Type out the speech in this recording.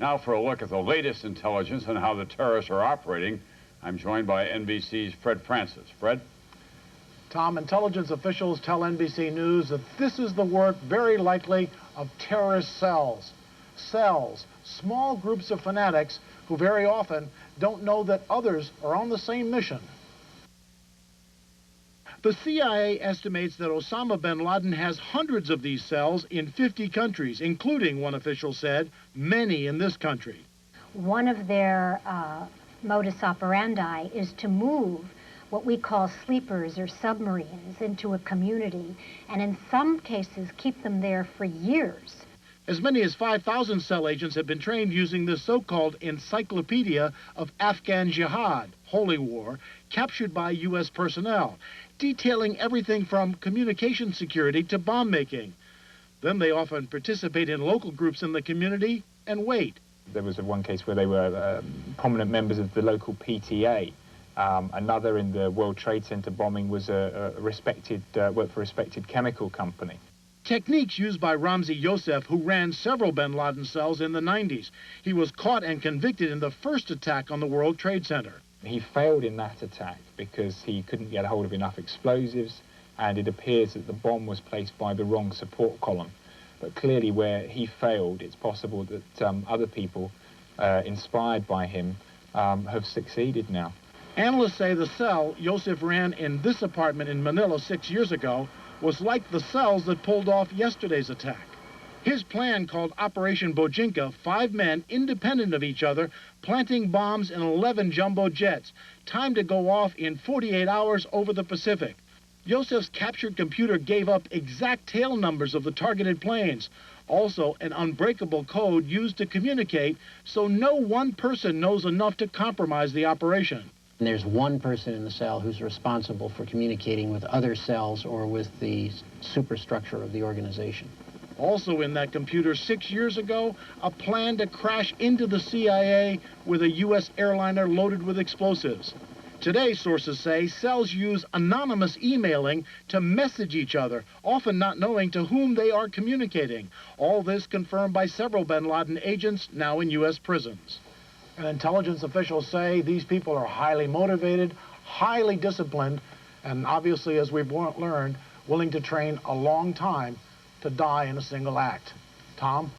Now for a look at the latest intelligence on how the terrorists are operating, I'm joined by NBC's Fred Francis. Fred? Tom, intelligence officials tell NBC News that this is the work, very likely, of terrorist cells. Cells, small groups of fanatics who very often don't know that others are on the same mission. The CIA estimates that Osama bin Laden has hundreds of these cells in 50 countries, including, one official said, many in this country. One of their modus operandi is to move what we call sleepers or submarines into a community, and in some cases keep them there for years. As many as 5,000 cell agents have been trained using this so-called Encyclopedia of Afghan Jihad, Holy War, captured by U.S. personnel, detailing everything from communication security to bomb making. Then they often participate in local groups in the community and wait. There was one case where they were prominent members of the local PTA. Another in the World Trade Center bombing was worked for a respected chemical company. Techniques used by Ramzi Youssef, who ran several bin Laden cells in the 90s. He was caught and convicted in the first attack on the World Trade Center. He failed in that attack because he couldn't get hold of enough explosives, and it appears that the bomb was placed by the wrong support column. But clearly where he failed, it's possible that other people inspired by him have succeeded now. Analysts say the cell Youssef ran in this apartment in Manila 6 years ago was like the cells that pulled off yesterday's attack. His plan, called Operation Bojinka, 5 men independent of each other, planting bombs in 11 jumbo jets, timed to go off in 48 hours over the Pacific. Youssef's captured computer gave up exact tail numbers of the targeted planes, also an unbreakable code used to communicate so no one person knows enough to compromise the operation. And there's one person in the cell who's responsible for communicating with other cells or with the superstructure of the organization. Also in that computer 6 years ago, a plan to crash into the CIA with a U.S. airliner loaded with explosives. Today, sources say, cells use anonymous emailing to message each other, often not knowing to whom they are communicating. All this confirmed by several bin Laden agents now in U.S. prisons. And intelligence officials say these people are highly motivated, highly disciplined, and obviously, as we've learned, willing to train a long time to die in a single act. Tom?